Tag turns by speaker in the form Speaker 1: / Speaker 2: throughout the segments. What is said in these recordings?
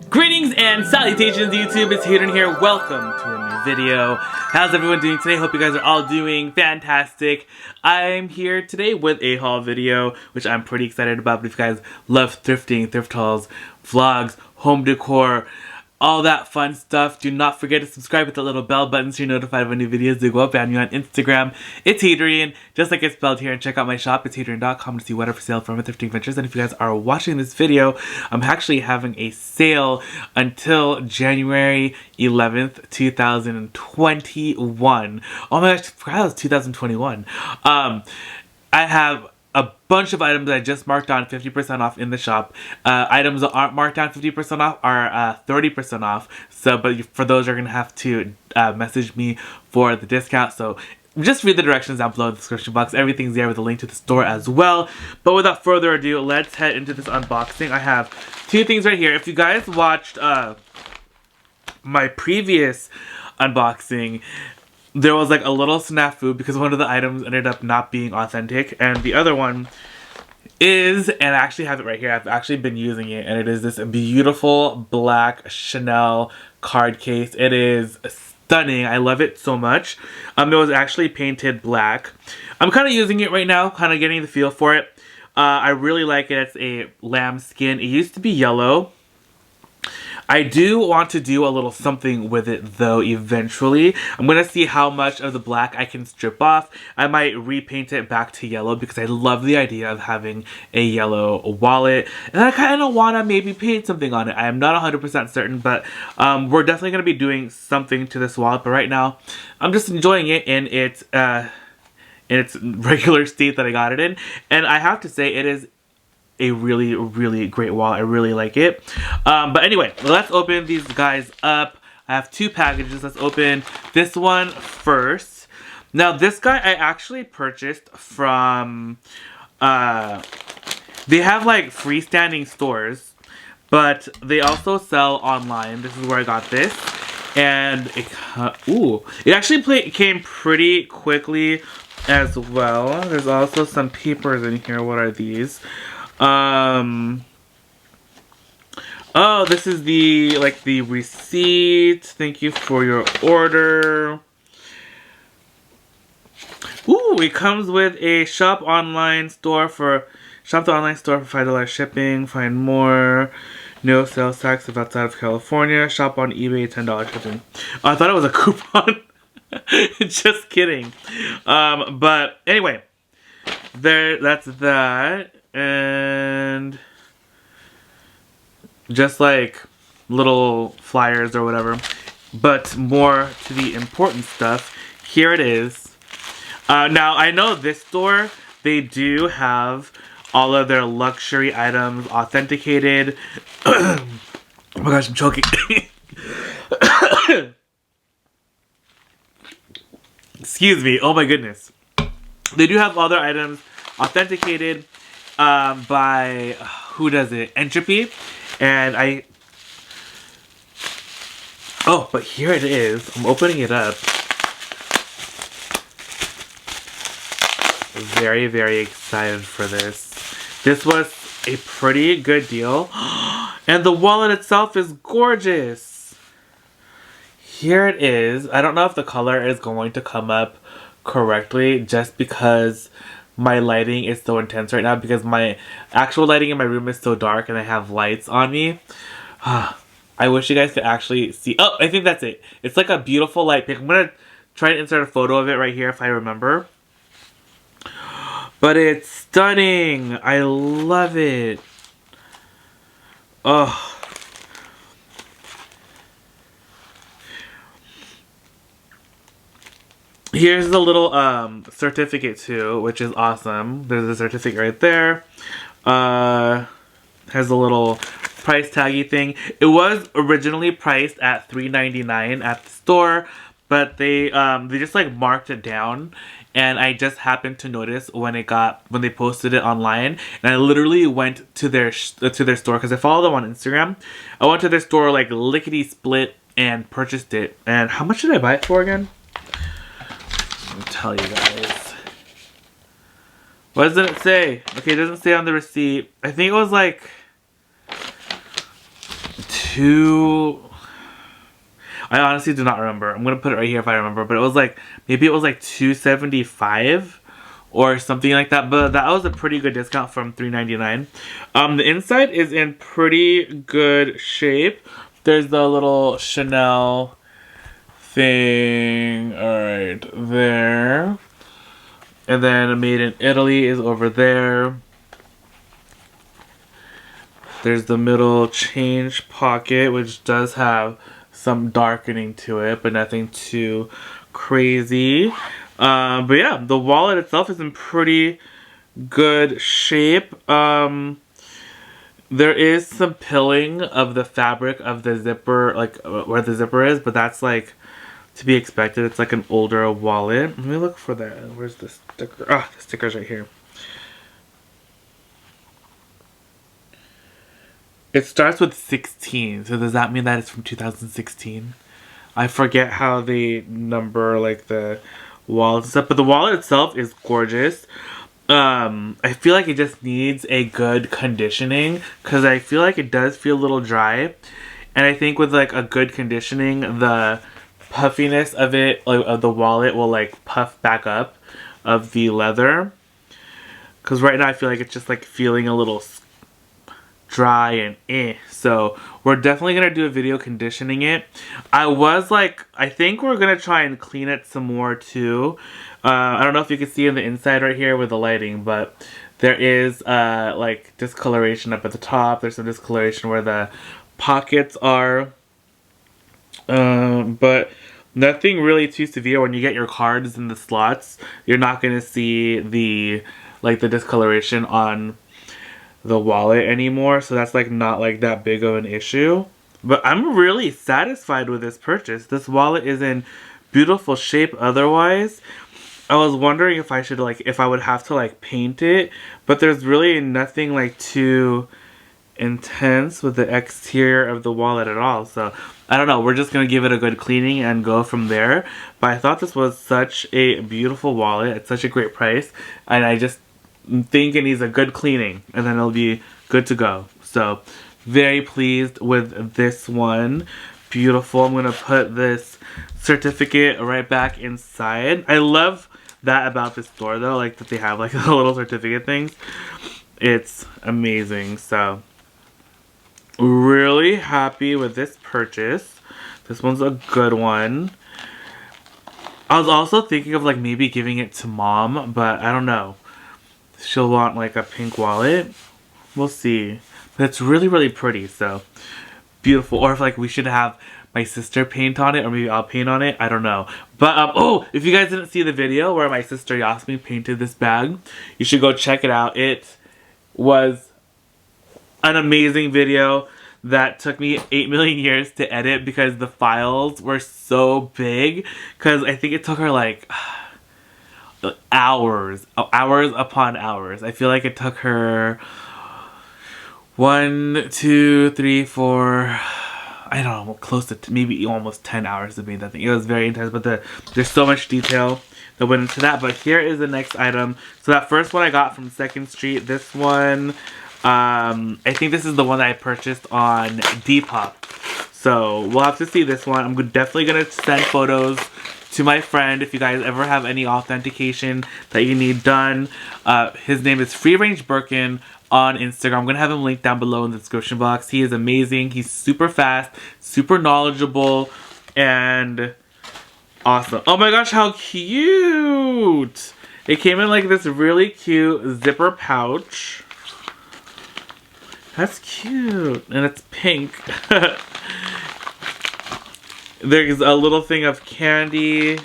Speaker 1: Greetings and salutations YouTube, it's Hadrian here. Welcome to a new video. How's everyone doing today? Hope you guys are all doing fantastic. I'm here today with a haul video, which I'm pretty excited about. But if you guys love thrifting, thrift hauls, vlogs, home decor, all that fun stuff, do not forget to subscribe with the little bell button so you're notified when new videos do go up. And me on Instagram, itsHadrian, just like it's spelled here, and check out my shop, itsHadrian.com, to see what are for sale from my thrifting ventures. And if you guys are watching this video, I'm actually having a sale until January 11th, 2021. Oh my gosh, I forgot it was 2021. I have a bunch of items that I just marked on 50% off in the shop. Items that aren't marked down 50% off are 30% off. So, but for those, you're gonna have to message me for the discount. So just read the directions down below in the description box. Everything's there with a link to the store as well. But without further ado, let's head into this unboxing. I have two things right here. If you guys watched my previous unboxing, there was like a little snafu because one of the items ended up not being authentic, and the other one is, and I actually have it right here, I've actually been using it, and it is this beautiful black Chanel card case. It is stunning. I love it so much. It was actually painted black. I'm kind of using it right now, kind of getting the feel for it. I really like it. It's a lambskin. It used to be yellow. I do want to do a little something with it though eventually. I'm going to see how much of the black I can strip off. I might repaint it back to yellow because I love the idea of having a yellow wallet. And I kind of want to maybe paint something on it. I am not 100% certain, but we're definitely going to be doing something to this wallet. But right now, I'm just enjoying it in its regular state that I got it in. And I have to say, it is a really, really great wallet. I really like it. But anyway, let's open these guys up. I have two packages. Let's open this one first. Now, this guy I actually purchased from, they have like freestanding stores, but they also sell online. This is where I got this. And it actually came pretty quickly as well. There's also some papers in here. What are these? Oh, this is the receipt. Thank you for your order. Ooh, it comes with a shop the online store for $5 shipping. Find more. No sales tax if outside of California. Shop on eBay, $10 shipping. Oh, I thought it was a coupon. Just kidding. But anyway, that's that. And just like little flyers or whatever, but more to the important stuff. Here it is. Now I know this store, they do have all of their luxury items authenticated. Oh my gosh, I'm choking. Excuse me. Oh my goodness. They do have other items authenticated by, who does it? Entropy. And but here it is. I'm opening it up. Very, very excited for this. This was a pretty good deal. And the wallet itself is gorgeous. Here it is. I don't know if the color is going to come up correctly just because my lighting is so intense right now, because my actual lighting in my room is so dark and I have lights on me. I wish you guys could actually see. Oh, I think that's it. It's like a beautiful light pink. I'm going to try to insert a photo of it right here if I remember. But it's stunning. I love it. Oh. Here's the little certificate too, which is awesome. There's a certificate right there. Has a little price taggy thing. It was originally priced at $3.99 at the store, but they just like marked it down, and I just happened to notice when they posted it online, and I literally went to their store because I follow them on Instagram. I went to their store like lickety split and purchased it. And how much did I buy it for again? I'll tell you guys. What does it say? Okay, it doesn't say on the receipt. I think it was like two. I honestly do not remember. I'm gonna put it right here if I remember. But it was like, maybe it was like $275 or something like that. But that was a pretty good discount from $3.99. The inside is in pretty good shape. There's the little Chanel thing right there. And then Made in Italy is over there. There's the middle change pocket, which does have some darkening to it, but nothing too crazy. But yeah, the wallet itself is in pretty good shape. There is some pilling of the fabric of the zipper, like where the zipper is, but that's like to be expected. It's like an older wallet. Let me look for that. Where's the sticker? Ah, the sticker's right here. It starts with 16, so does that mean that it's from 2016? I forget how they number like the wallet and stuff, but the wallet itself is gorgeous. I feel like it just needs a good conditioning because I feel like it does feel a little dry, and I think with like a good conditioning, the puffiness of it, like of the wallet, will like puff back up of the leather. Because right now I feel like it's just like feeling a little dry and so we're definitely gonna do a video conditioning it. I think we're gonna try and clean it some more too. I don't know if you can see in the inside right here with the lighting, but there is like discoloration up at the top. There's some discoloration where the pockets are, but nothing really too severe. When you get your cards in the slots, you're not gonna see the discoloration on the wallet anymore, so that's like not like that big of an issue. But I'm really satisfied with this purchase. This wallet is in beautiful shape otherwise. I was wondering if I should if I would have to like paint it, but there's really nothing like too intense with the exterior of the wallet at all. So I don't know, we're just gonna give it a good cleaning and go from there. But I thought this was such a beautiful wallet at such a great price, and I just think it needs a good cleaning and then it'll be good to go. So very pleased with this one. Beautiful. I'm gonna put this certificate right back inside. I love that about this store though, like that they have like the little certificate things. It's amazing. So really happy with this purchase. This one's a good one. I was also thinking of like maybe giving it to mom, but I don't know. She'll want like a pink wallet. We'll see. But it's really, really pretty, so beautiful. Or if like we should have my sister paint on it, or maybe I'll paint on it. I don't know. But oh, if you guys didn't see the video where my sister Yasmin painted this bag, you should go check it out. It was an amazing video that took me 8 million years to edit because the files were so big. Because I think it took her like hours upon hours. I feel like it took her 1, 2, 3, 4, I don't know, close to maybe almost 10 hours to make that thing. It was very intense, but there's so much detail that went into that. But here is the next item. So that first one I got from 2nd Street. This one, I think this is the one that I purchased on Depop. So we'll have to see this one. I'm definitely going to send photos to my friend if you guys ever have any authentication that you need done. His name is Free Range Birkin on Instagram. I'm gonna have him linked down below in the description box. He is amazing. He's super fast, super knowledgeable, and awesome. Oh my gosh, how cute! It came in like this really cute zipper pouch. That's cute, and it's pink. There's a little thing of candy,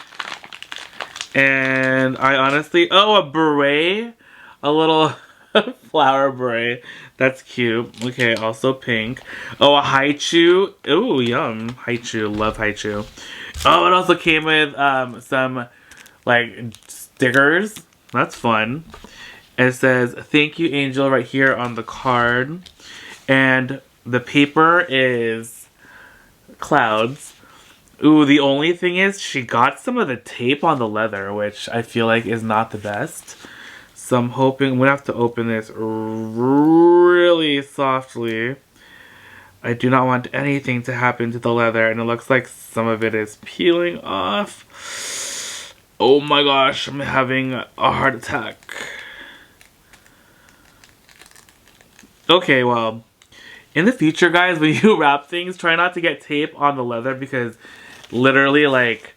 Speaker 1: and I honestly, oh, a beret, a little flower beret. That's cute. Okay, also pink. Oh, a haichu. Ooh, yum. Haichu. Love haichu. Oh, it also came with some like stickers. That's fun. And it says, "Thank you, Angel," right here on the card. And the paper is clouds. Ooh, the only thing is she got some of the tape on the leather, which I feel like is not the best. So I'm hoping, I'm gonna have to open this really softly. I do not want anything to happen to the leather, and it looks like some of it is peeling off. Oh my gosh, I'm having a heart attack. Okay, well, in the future, guys, when you wrap things, try not to get tape on the leather because literally, like,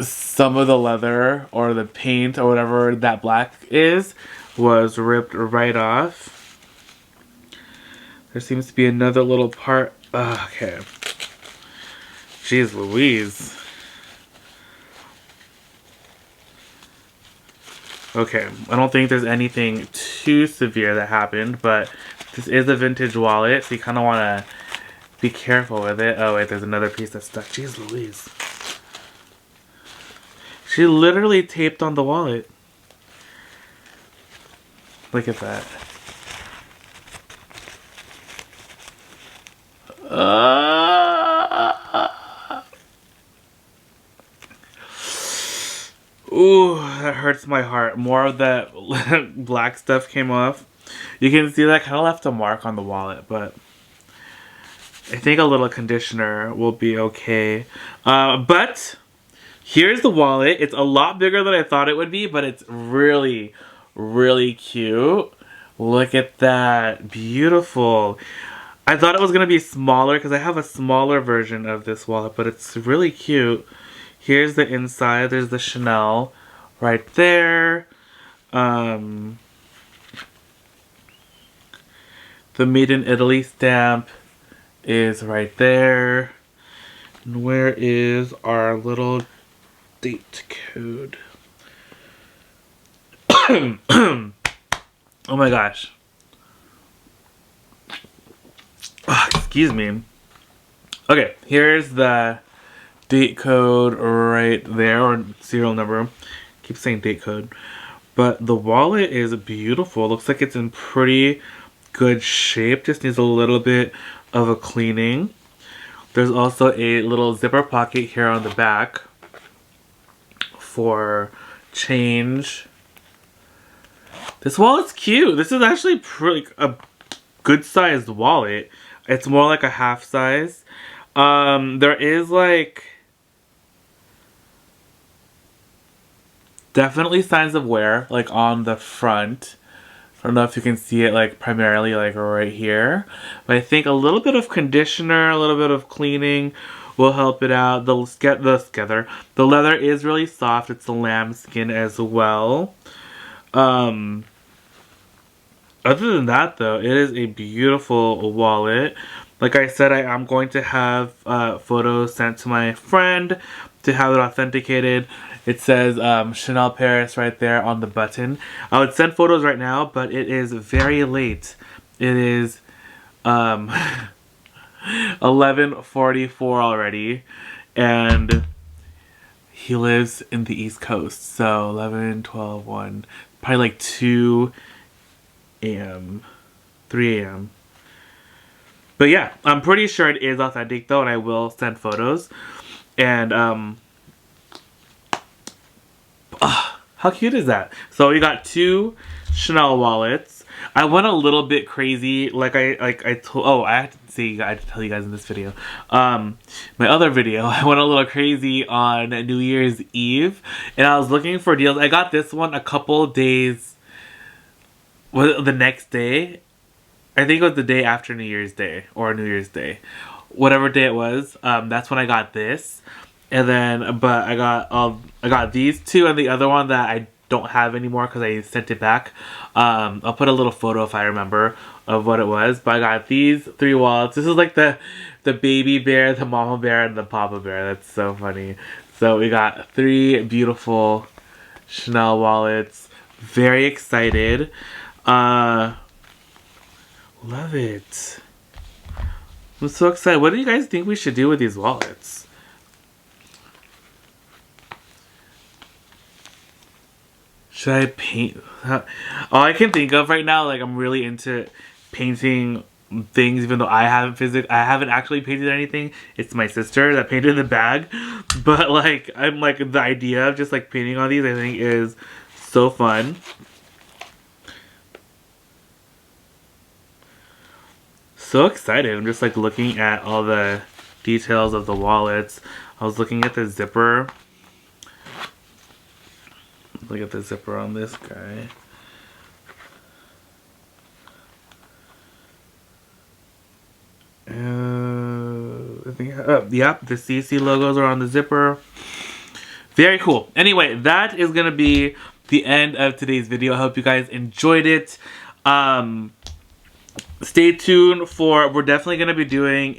Speaker 1: some of the leather or the paint or whatever that black is was ripped right off. There seems to be another little part. Okay. Jeez Louise. Okay, I don't think there's anything too severe that happened, but this is a vintage wallet, so you kind of want to be careful with it. Oh wait, there's another piece that's stuck. Jeez Louise. She literally taped on the wallet. Look at that. Ooh, that hurts my heart. More of that black stuff came off. You can see that kind of left a mark on the wallet, but I think a little conditioner will be okay. But here's the wallet. It's a lot bigger than I thought it would be, but it's really, really cute. Look at that. Beautiful. I thought it was going to be smaller because I have a smaller version of this wallet, but it's really cute. Here's the inside. There's the Chanel right there. The Made in Italy stamp is right there. And where is our little date code? Oh my gosh. Oh, excuse me. Okay, here's the date code right there, or serial number. Keep saying date code. But the wallet is beautiful. Looks like it's in pretty good shape. Just needs a little bit of a cleaning. There's also a little zipper pocket here on the back for change. This wallet's cute. This is actually pretty a good sized wallet. It's more like a half size. There is like definitely signs of wear like on the front. I don't know if you can see it like primarily like right here, but I think a little bit of conditioner, a little bit of cleaning will help it out. The leather is really soft. It's a lamb skin as well. Other than that, though, it is a beautiful wallet. Like I said, I am going to have photos sent to my friend to have it authenticated. It says Chanel Paris right there on the button. I would send photos right now, but it is very late. It is 11:44 already, and he lives in the East Coast. So 11, 12, 1, probably like 2 a.m., 3 a.m. But yeah, I'm pretty sure it is authentic though, and I will send photos. And how cute is that? So we got 2 Chanel wallets. I went a little bit crazy, I had to tell you guys in this video. My other video, I went a little crazy on New Year's Eve, and I was looking for deals. I got this one a couple days, the next day. I think it was the day after New Year's Day, or New Year's Day. Whatever day it was, that's when I got this. And then, but I got these 2 and the other one that I don't have anymore because I sent it back. I'll put a little photo if I remember of what it was. But I got these 3 wallets. This is like the baby bear, the mama bear, and the papa bear. That's so funny. So we got 3 beautiful Chanel wallets. Very excited. Love it. I'm so excited. What do you guys think we should do with these wallets? Should I paint? All I can think of right now, like I'm really into painting things, even though I haven't actually painted anything. It's my sister that painted the bag. But like, I'm like, the idea of just like painting on these, I think is so fun. so excited. I'm just like looking at all the details of the wallets. I was looking at the zipper. Look at the zipper on this guy. I think, yep, the CC logos are on the zipper. Very cool. Anyway, that is gonna be the end of today's video. I hope you guys enjoyed it. Stay tuned for, we're definitely going to be doing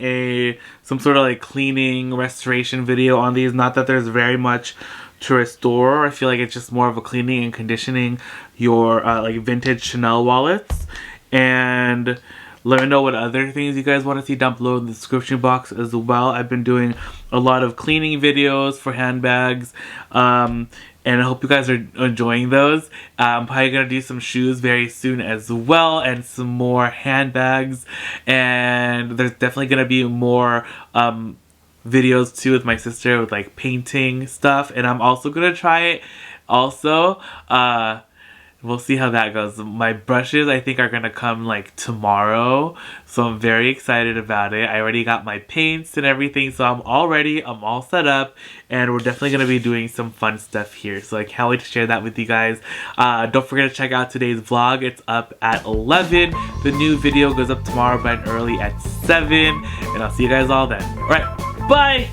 Speaker 1: some sort of like cleaning restoration video on these. Not that there's very much to restore. I feel like it's just more of a cleaning and conditioning your like vintage Chanel wallets. And let me know what other things you guys want to see down below in the description box as well. I've been doing a lot of cleaning videos for handbags. And I hope you guys are enjoying those. I'm probably going to do some shoes very soon as well, and some more handbags. And there's definitely going to be more videos too with my sister with like painting stuff. And I'm also going to try it also. We'll see how that goes. My brushes, I think, are going to come like tomorrow. So I'm very excited about it. I already got my paints and everything. So I'm all ready. I'm all set up. And we're definitely going to be doing some fun stuff here. So I can't wait to share that with you guys. Don't forget to check out today's vlog. It's up at 11. The new video goes up tomorrow bright and early at 7. And I'll see you guys all then. Alright, bye!